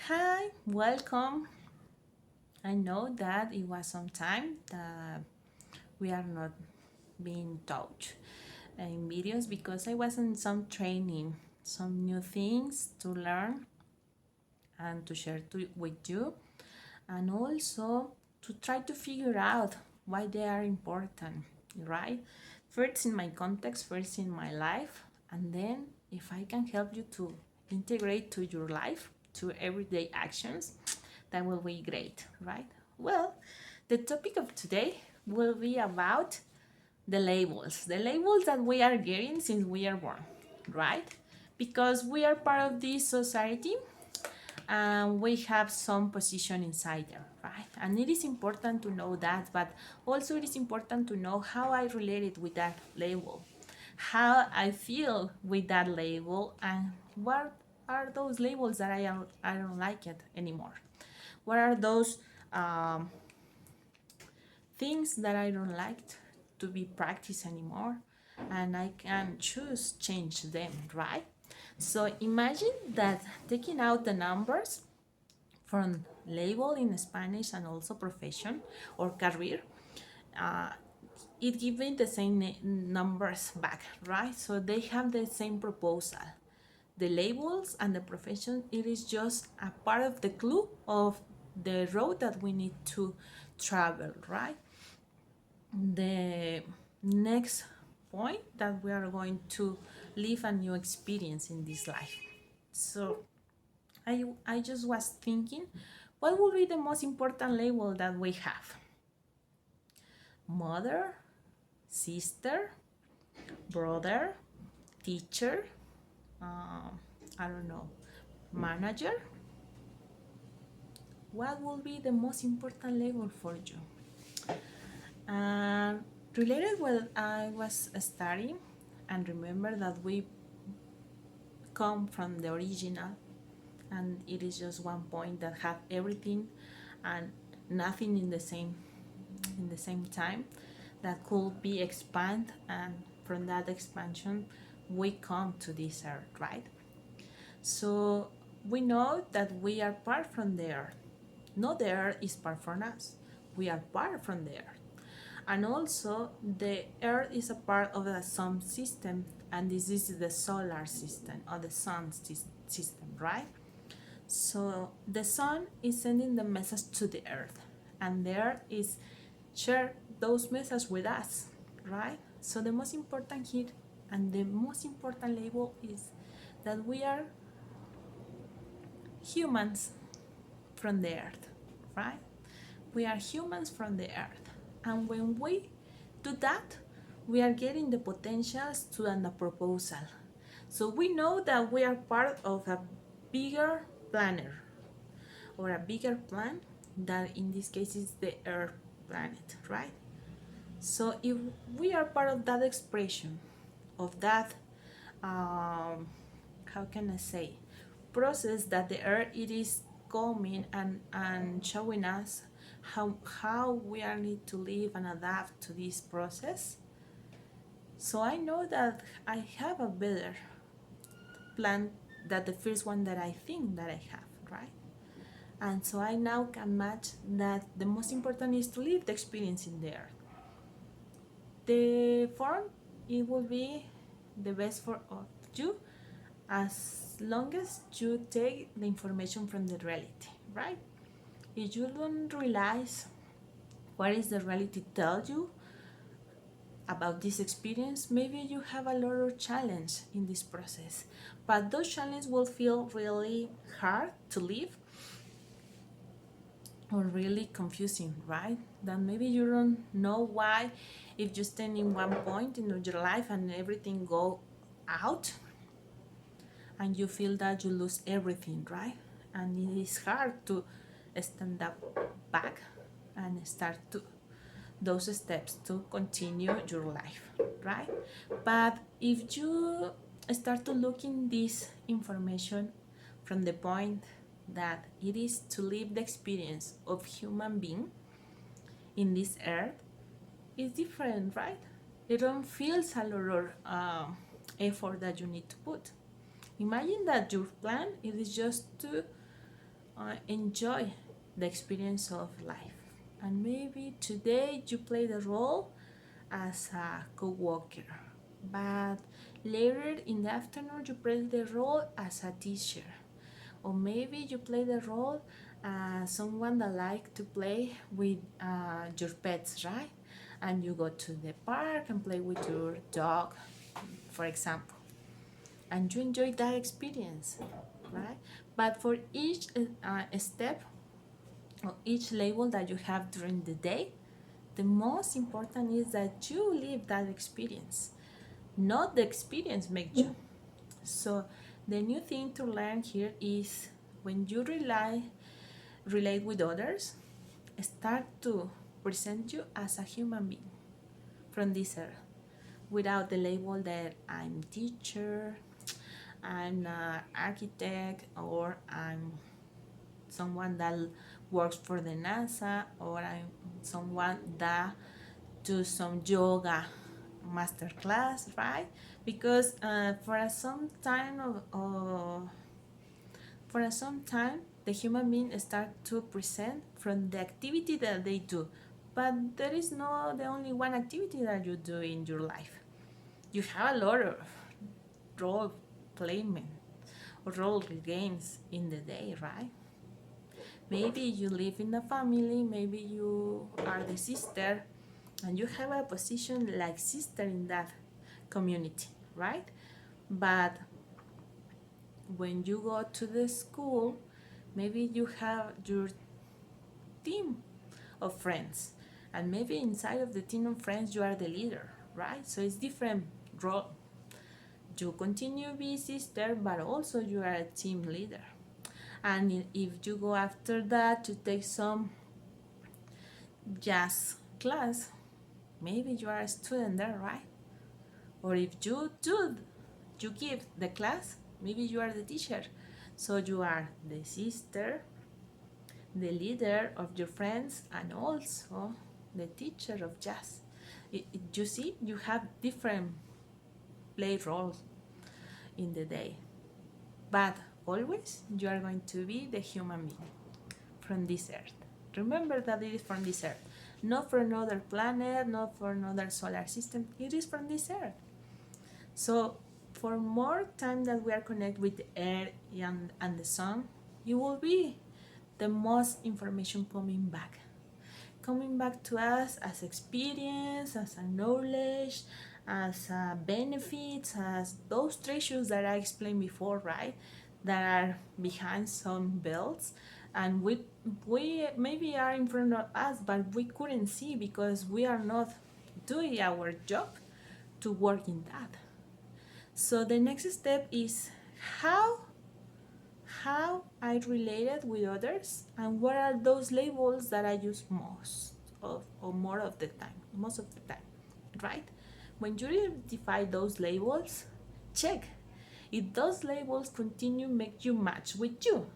Hi, welcome. I know that it was some time that we are not being taught in videos because I was in some training, some new things to learn and to share with you, and also to try to figure out why they are important, right? First in my context, first in my life, and then if I can help you to integrate to your life, to everyday actions, that will be great, right? Well, the topic of today will be about the labels that we are getting since we are born, right? Because we are part of this society and we have some position inside there, right? And it is important to know that, but also it is important to know how I related with that label, how I feel with that label, and what are those labels that I don't like it anymore. What are those um, things that I don't like to be practiced anymore, and I can choose change them, right? So imagine that taking out the numbers from label in Spanish and also profession or career, uh, it gives me the same numbers back, right? So they have the same proposal. The labels and the profession, it is just a part of the clue of the road that we need to travel, right? The next point that we are going to live a new experience in this life. So I just was thinking, what would be the most important label that we have? Mother, sister, brother, teacher, I don't know, manager. What will be the most important label for you? And related what I was studying, and remember that we come from the original, and it is just one point that have everything and nothing in the same time that could be expand, and from that expansion we come to this earth, right? So we know that we are part from the earth. Not the earth is part from us. We are part from the earth. And also the earth is a part of the sun system, and this is the solar system or the sun system, right? So the sun is sending the message to the earth, and the earth is share those messages with us, right? So the most important here and the most important label is that we are humans from the earth, right? We are humans from the earth. And when we do that, we are getting the potentials to the proposal. So we know that we are part of a bigger planner or a bigger plan that in this case is the Earth planet, right? So if we are part of that expression, of that, how can I say, process that the Earth it is coming and showing us how we are need to live and adapt to this process. So I know that I have a better plan than the first one that I think that I have, right? And so I now can match that the most important is to live the experience in there. The form, it will be the best for you as long as you take the information from the reality, right? If you don't realize what is the reality tell you about this experience, maybe you have a lot of challenge in this process, but those challenges will feel really hard to live or really confusing, right? That maybe you don't know why, if you stand in one point in your life and everything go out, and you feel that you lose everything, right? And it is hard to stand up back and start to those steps to continue your life, right? But if you start to look in this information from the point that it is to live the experience of human being in this earth, it's different, right? It don't feel a lot of effort that you need to put. Imagine that your plan it is just to enjoy the experience of life. And maybe today you play the role as a co-worker, but later in the afternoon you play the role as a teacher, or maybe you play the role as someone that like to play with your pets, right? And you go to the park and play with your dog, for example, and you enjoy that experience, right? But for each step or each label that you have during the day, the most important is that you live that experience, not the experience makes you. So the new thing to learn here is when you relate with others, start to present you as a human being from this earth without the label that I'm teacher, I'm an architect, or I'm someone that works for the NASA, or I'm someone that do some yoga master class, right? Because for some time the human being start to present from the activity that they do, but there is no the only one activity that you do in your life. You have a lot of role playment or role games in the day, right? Maybe you live in a family, maybe you are the sister and you have a position like sister in that community, right? But when you go to the school, maybe you have your team of friends, and maybe inside of the team of friends you are the leader, right? So it's different role. You continue be sister, but also you are a team leader. And if you go after that to take some jazz class, maybe you are a student there, right? Or if you give the class, maybe you are the teacher. So you are the sister, the leader of your friends, and also the teacher of jazz. You see, you have different play roles in the day, but always you are going to be the human being from this earth. Remember that it is from this earth, not from another planet, not from another solar system. It is from this earth. So for more time that we are connected with the earth and the sun, it will be the most information coming back to us as experience, as a knowledge, as benefits, as those treasures that I explained before, right? That are behind some belts, and we maybe are in front of us, but we couldn't see because we are not doing our job to work in that. So the next step is how how I related with others, and what are those labels that I use most of or more of the time, most of the time, right? When you identify those labels, check if those labels continue make you match with you,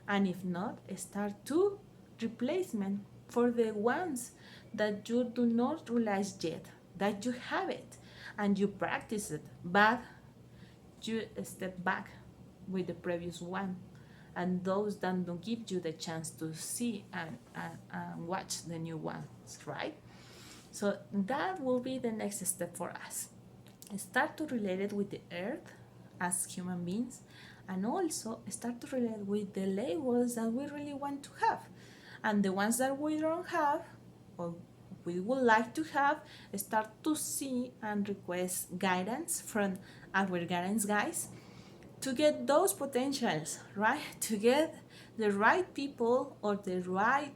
and if not, start to replacement for the ones that you do not realize yet that you have it and you practice it, but you step back with the previous one, and those that don't give you the chance to see and watch the new ones, right? So that will be the next step for us. Start to relate it with the earth as human beings, and also start to relate with the labels that we really want to have, and the ones that we don't have or we would like to have, start to see and request guidance from our guidance guys to get those potentials, right? To get the right people or the right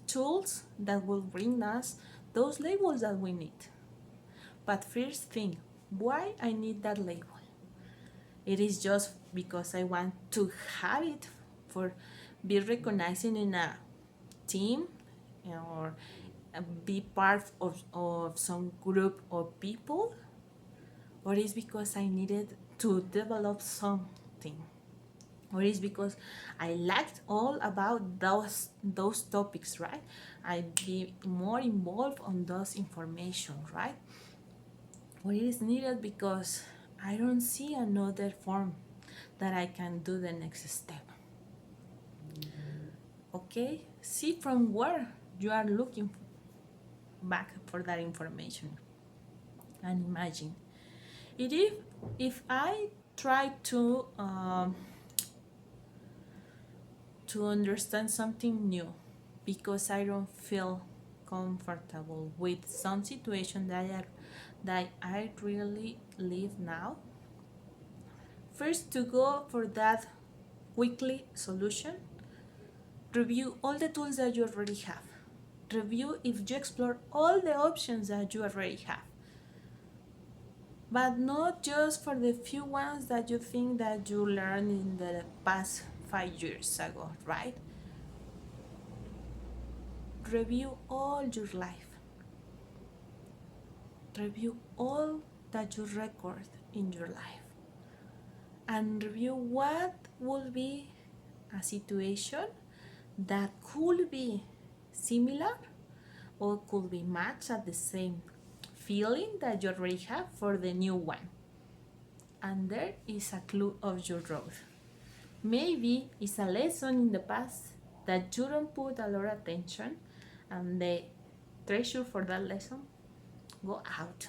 tools that will bring us those labels that we need. But first thing, why I need that label? It is just because I want to have it for be recognized in a team, or be part of some group of people, or is because I needed to develop something, or is because I liked all about those topics, right? I be more involved on those information, right? Or it is needed because I don't see another form that I can do the next step. Okay, see from where you are looking back for that information, and imagine it if I try to understand something new because I don't feel comfortable with some situation that I really live now. First, to go for that quickly solution, review all the tools that you already have. Review if you explore all the options that you already have, but not just for the few ones that you think that you learned in the past 5 years ago, right? Review all your life. Review all that you record in your life, and review what will be a situation that could be similar or could be matched at the same feeling that you already have for the new one. And there is a clue of your growth. Maybe it's a lesson in the past that you don't put a lot of attention, and the treasure for that lesson go out.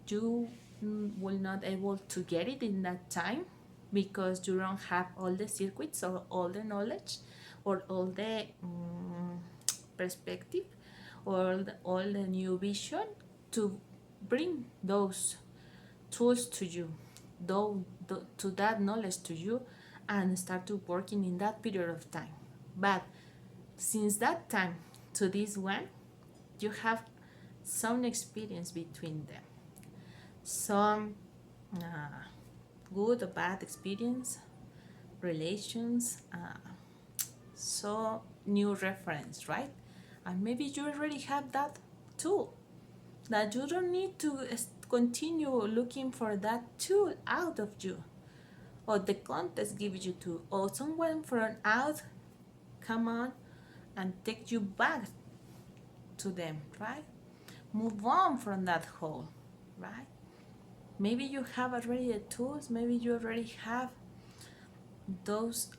You will not able to get it in that time because you don't have all the circuits or all the knowledge or all the perspective or all the new vision to bring those tools to you, to that knowledge to you, and start to working in that period of time. But since that time to this one, you have some experience between them, some uh, good or bad experience, relations, so new reference, right? And maybe you already have that tool, that you don't need to continue looking for that tool out of you, or the context gives you to, or someone from out come on and take you back to them, right? Move on from that hole, right? Maybe you have already the tools, maybe you already have those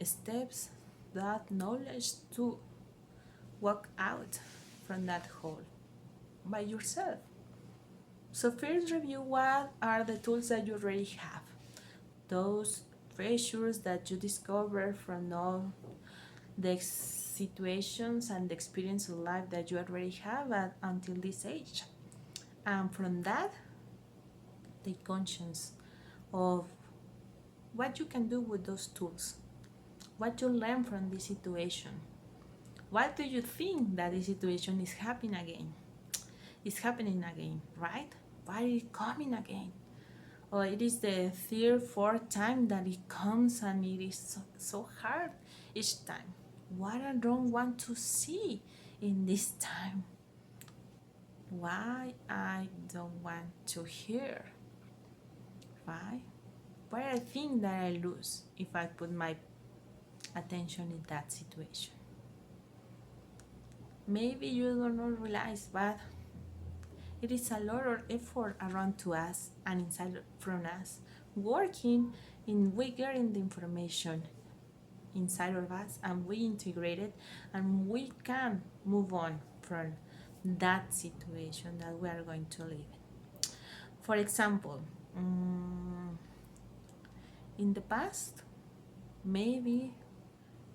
steps, that knowledge to walk out from that hole by yourself. So first review what are the tools that you already have, those treasures that you discover from all the situations and the experience of life that you already have until this age. And from that, take conscience of what you can do with those tools, what you learn from this situation. Why do you think that this situation is happening again? It's happening again, right? Why is it coming again? Or it is the third, fourth time that it comes and it is so hard each time. What I don't want to see in this time? Why I don't want to hear? Why? Why I think that I lose if I put my attention in that situation? Maybe you do not realize, but it is a lot of effort around to us and inside from us, working in we getting the information inside of us and we integrate it and we can move on from that situation that we are going to live. For example, in the past, maybe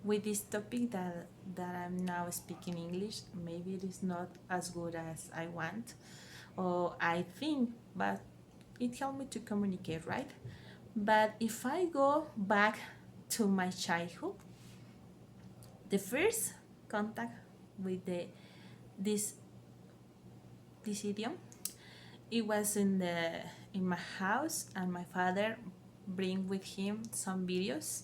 with this topic that I'm now speaking English, maybe it is not as good as I want or I think, but it helped me to communicate, right? But if I go back to my childhood, the first contact with this this idiom, it was in my house, and my father bring with him some videos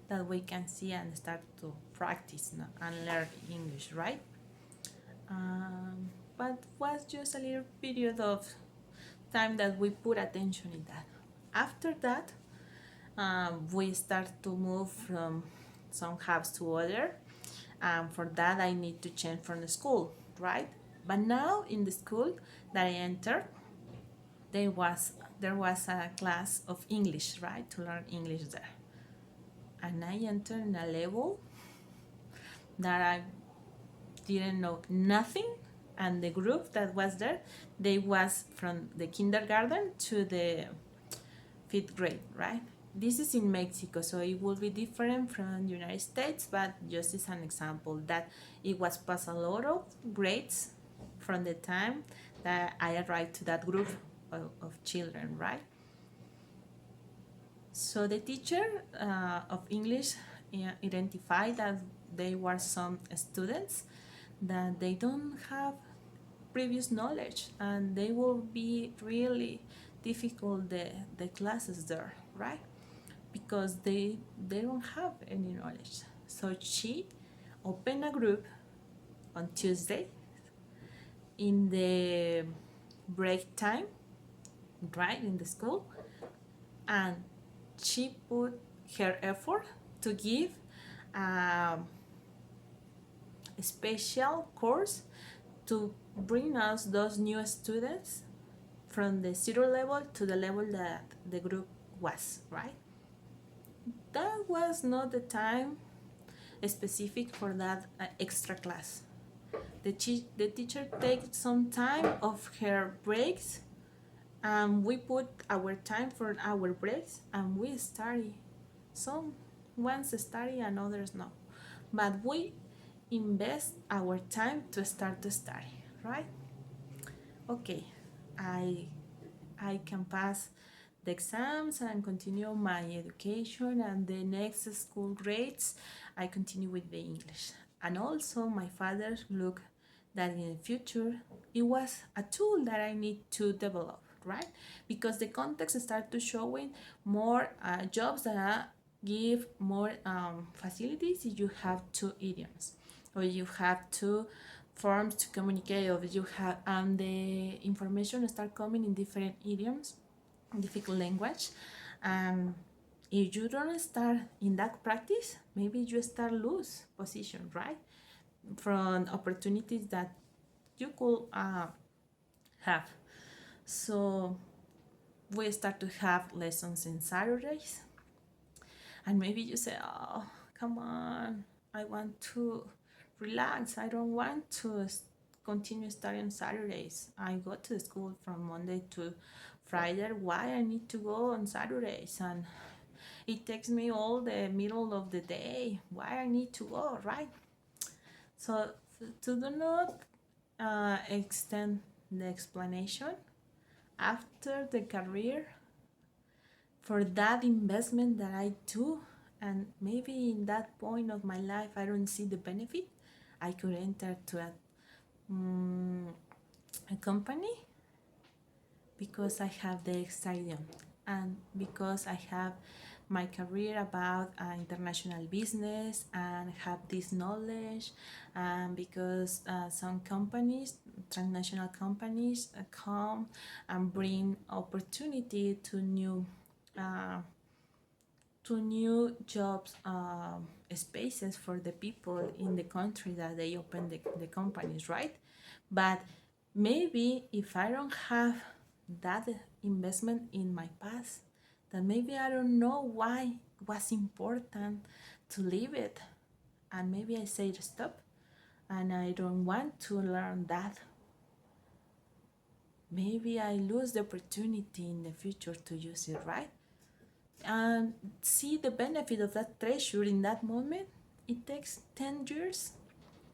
that we can see and start to practice and learn English, right? But was just a little period of time that we put attention in that. After that, we start to move from some house to other. For that, I need to change from the school, right? But now in the school that I entered, there was a class of English, right, to learn English there. and I entered in a level that I didn't know nothing, and the group that was there, they was from the kindergarten to the 5th grade, right? This is in Mexico, so it will be different from the United States, but just as an example that it was past a lot of grades from the time that I arrived to that group of children, right? So the teacher of English identified that there were some students that they don't have previous knowledge, and they will be really difficult the classes there, right? Because they don't have any knowledge. So she opened a group on Tuesday in the break time, right, in the school, and she put her effort to give a special course to bring us those new students from the 0 level to the level that the group was, right? That was not the time specific for that extra class. The teacher takes some time of her breaks, and we put our time for our breaks, and we study. Some ones study and others no, but we invest our time to start to study, right? Okay, I I can pass the exams and continue my education, and the next school grades I continue with the English. And also my father looked that in the future it was a tool that I need to develop, right? Because the context start to showing more jobs that give more facilities if you have 2 idioms, or you have 2 forms to communicate, or you have, and the information start coming in different idioms, difficult language. And if you don't start in that practice, maybe you start lose position, right, from opportunities that you could have. So we start to have lessons in Saturdays, and maybe you say, oh, come on, I want to relax, I don't want to continue studying Saturdays. I go to school from Monday to Friday. Why I need to go on Saturdays? And it takes me all the middle of the day. Why I need to go, right? So to do not extend the explanation, after the career, for that investment that I do, and maybe in that point of my life I don't see the benefit, I could enter to a company, because I have the excitement, and because I have my career about international business and have this knowledge, and because some companies, transnational companies, come and bring opportunity uh, to new jobs spaces for the people in the country that they open the companies, right? But maybe if I don't have that investment in my past, then maybe I don't know why it was important to leave it, and maybe I say stop, and I don't want to learn that. Maybe I lose the opportunity in the future to use it, right? And see the benefit of that treasure in that moment. It takes 10 years,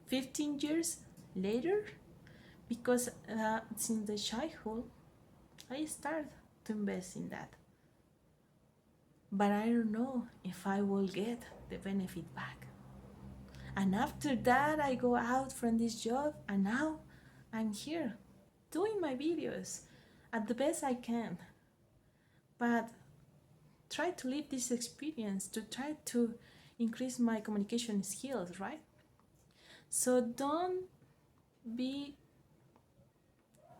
15 years later, because since the childhood I start to invest in that, but I don't know if I will get the benefit back. And after that I go out from this job, and now I'm here doing my videos at the best I can, but try to live this experience to try to increase my communication skills, right? So don't be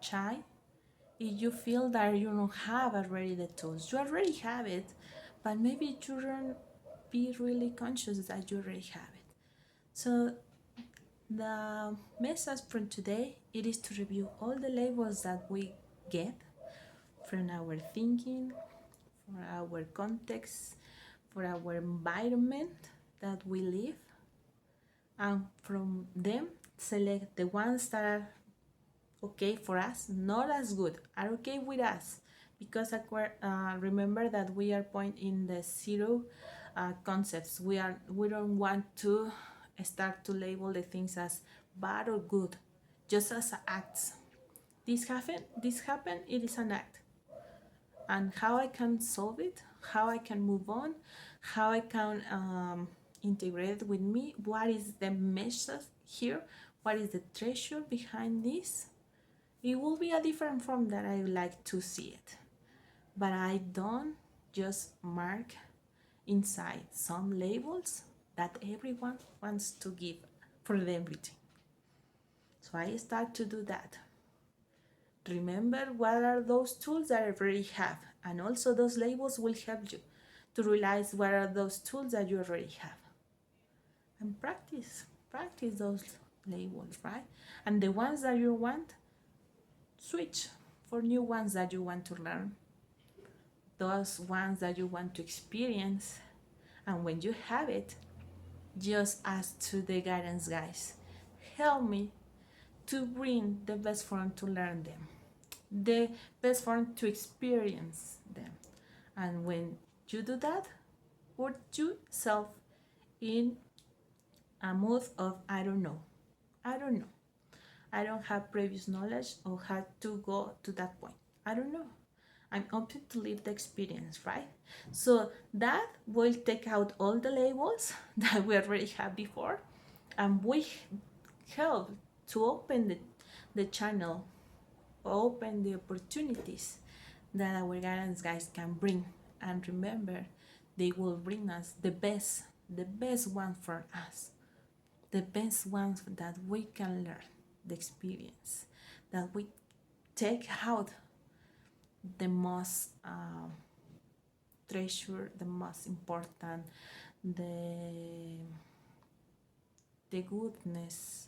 shy if you feel that you don't have already the tools. You already have it, but maybe you don't be really conscious that you already have it. So the message from today, it is to review all the labels that we get from our thinking, from our context, for our environment that we live, and from them select the ones that are okay for us, not as good, are okay with us, because remember that we are point in the zero concepts. We don't want to start to label the things as bad or good, just as acts. This happened, it is an act, and how I can solve it, how I can move on, how I can integrate it with me, what is the message here, what is the treasure behind this. It will be a different form that I like to see it, but I don't just mark inside some labels that everyone wants to give for everything. So I start to do that. Remember what are those tools that I already have, and also those labels will help you to realize what are those tools that you already have, and practice those labels, right? And the ones that you want, switch for new ones that you want to learn, those ones that you want to experience. And when you have it, just ask to the guidance guys, help me to bring the best form to learn them, the best form to experience them. And when you do that, put yourself in a mood of I don't know. I don't have previous knowledge or how to go to that point. I don't know. I'm open to live the experience, right? So that will take out all the labels that we already have before, and we help to open the channel, open the opportunities that our guidance guys can bring. And remember, they will bring us the best one for us, the best ones that we can learn, the experience, that we take out the most treasure, the most important, the goodness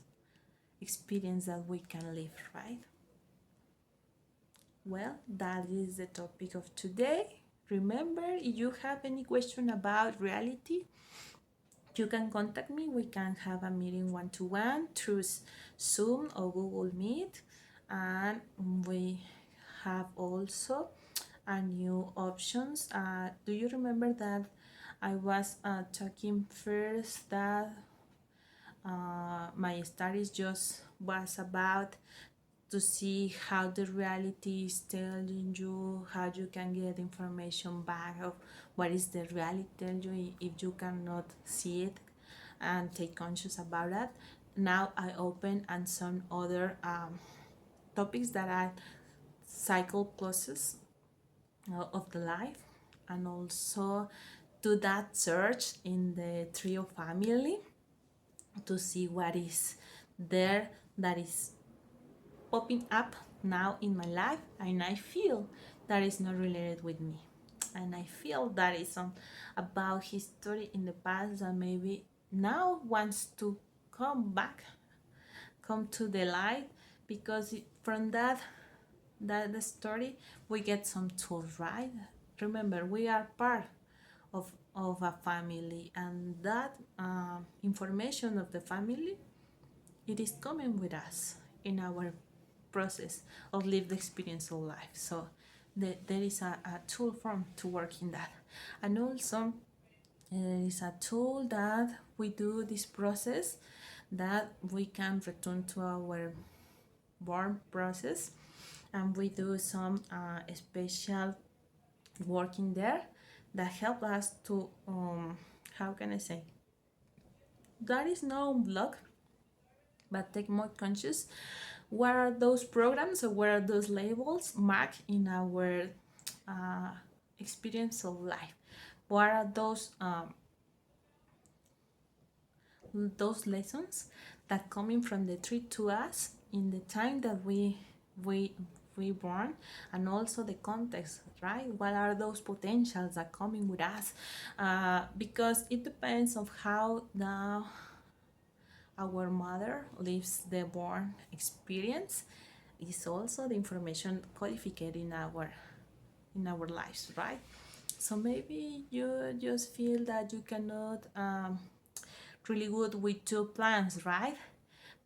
experience that we can live, right? Well, that is the topic of today. Remember, if you have any question about reality, you can contact me. We can have a meeting one-to-one through Zoom or Google Meet. And we have also a new options. Do you remember that I was talking first that my studies just was about to see how the reality is telling you, how you can get information back of what is the reality telling you if you cannot see it, and take conscious about that. Now I open and some other topics that are cycle process of the life, and also do that search in the trio family to see what is there that is popping up now in my life, and I feel that is not related with me, and I feel that is some about history in the past that maybe now wants to come to the light, because from that the story we get some tools, right? Remember, we are part of a family, and that information of the family, it is coming with us in our process of lived experience of life. So there is a tool form to work in that. And also there is a tool that we do this process that we can return to our born process, and we do some special work in there that help us to how can I say, that is no block, but take more conscious what are those programs or what are those labels marked in our experience of life, what are those lessons that coming from the tree to us in the time that we born, and also the context, right? What are those potentials that coming with us, because it depends on how our mother lives the born experience, is also the information codified in our lives, right? So maybe you just feel that you cannot really good with two plans, right?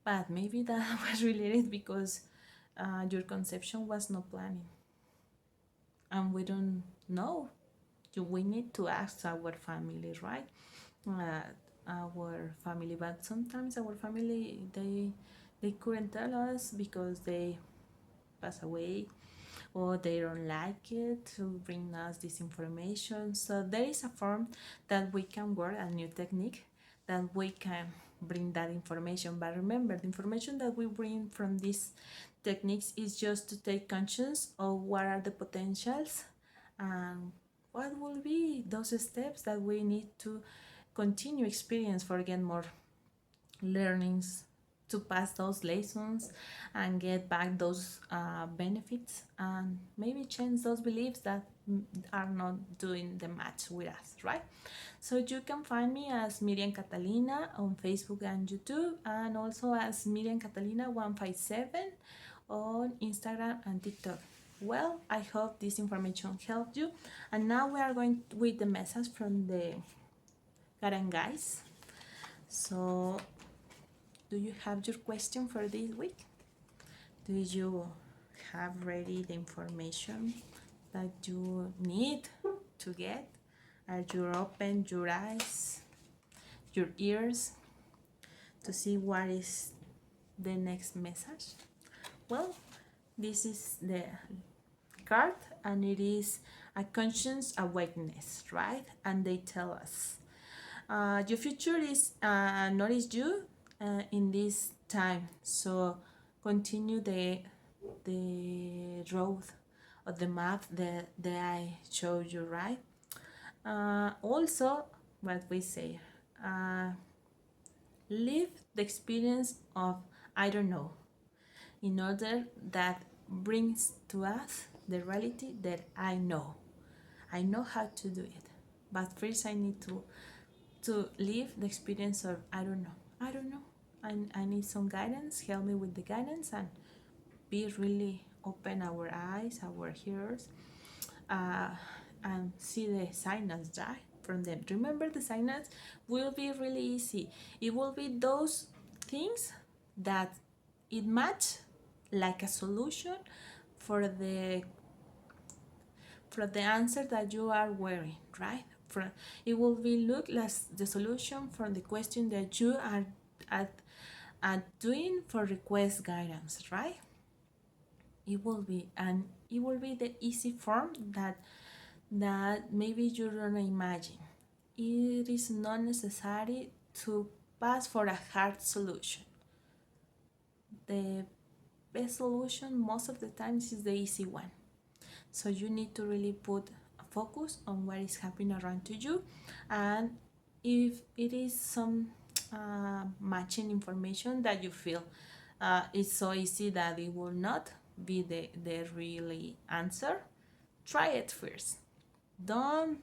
But maybe that was related because your conception was not planning, and we don't know. We need to ask our family, right? uh, our family, but sometimes our family they couldn't tell us because they pass away, or they don't like it to bring us this information. So there is a form that we can work, a new technique that we can bring that information. But remember, the information that we bring from these techniques is just to take conscious of what are the potentials and what will be those steps that we need to continue experience for get more learnings, to pass those lessons and get back those benefits, and maybe change those beliefs that are not doing the match with us, right? So you can find me as Miriam Catalina on Facebook and YouTube, and also as Miriam Catalina 157 on Instagram and TikTok. Well, I hope this information helped you. And now we are going with the message from the Karen guys. So, do you have your question for this week? Do you have ready the information that you need to get? Are you open your eyes, your ears to see what is the next message? Well, this is the card, and it is a conscious awakeness, right? And they tell us your future is notice you in this time. So continue the road of the map that I showed you, right? Also, what we say, live the experience of I don't know, in order that brings to us the reality that I know. I know how to do it, but first I need to live the experience of I don't know. I don't know. I need some guidance. Help me with the guidance and be really open our eyes, our ears, uh, and see the signals, right, from them. Remember, the signals will be really easy. It will be those things that it match like a solution for the answer that you are wearing, right? It will be look like the solution for the question that you are doing for request guidance, right? It will be, and it will be the easy form that maybe you don't imagine. It is not necessary to pass for a hard solution. The best solution most of the times is the easy one. So you need to really put a focus on what is happening around to you, and if it is some matching information that you feel it's so easy that it will not be the really answer, try it first. Don't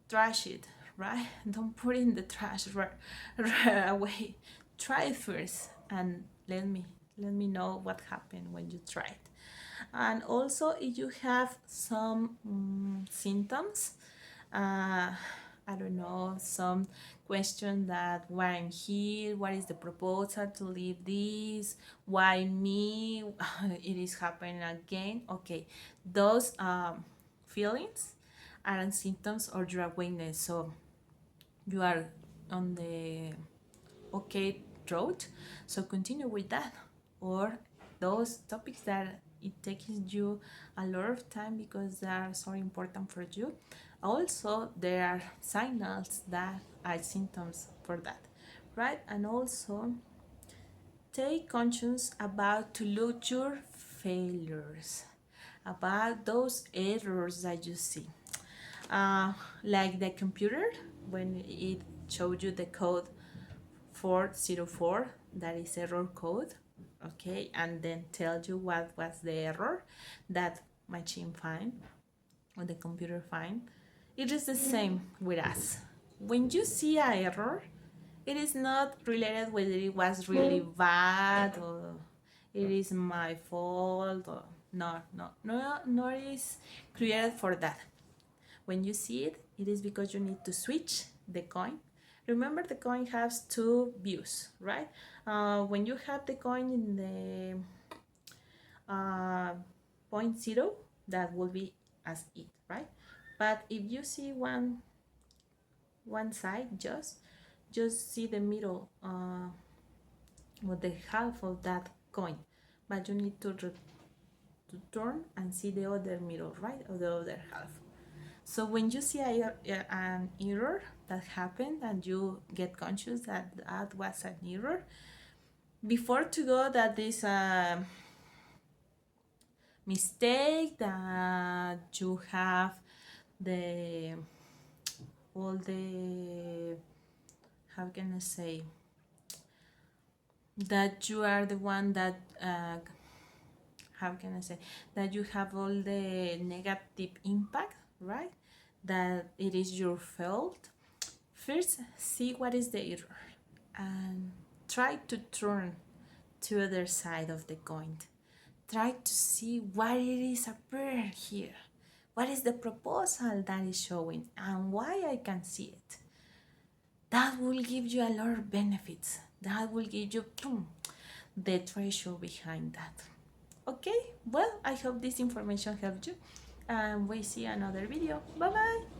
trash it, right? Don't put it in the trash right away. Try it first and let me know what happened when you try it. And also, if you have some symptoms, I don't know, some question that why I'm here, what is the proposal to leave this, why me, it is happening again. Okay, those feelings are symptoms of your awareness. So you are on the okay road, so continue with that. Or those topics that it takes you a lot of time because they are so important for you, also there are signals that are symptoms for that, right? And also take conscious about to look your failures, about those errors that you see, like the computer when it showed you the code 404, that is error code, okay, and then tell you what was the error that machine find or the computer find. It is the same with us. When you see an error, it is not related whether it was really bad or it is my fault, or no, it is created for that. When you see it, it is because you need to switch the coin. Remember, the coin has two views, right? When you have the coin in the point zero, that will be as it, right? But if you see one side, just see the middle, or the half of that coin, but you need to turn and see the other middle, right, or the other half. So when you see an error that happened and you get conscious that that was an error, before to go that is a mistake, that you have the all the, how can I say, that you are the one that how can I say, that you have all the negative impact, right? That it is your fault. First, see what is the error and try to turn to other side of the coin. Try to see what it is appearing here. What is the proposal that is showing and why I can see it. That will give you a lot of benefits. That will give you the treasure behind that. Okay, well, I hope this information helped you, and we see another video. Bye bye.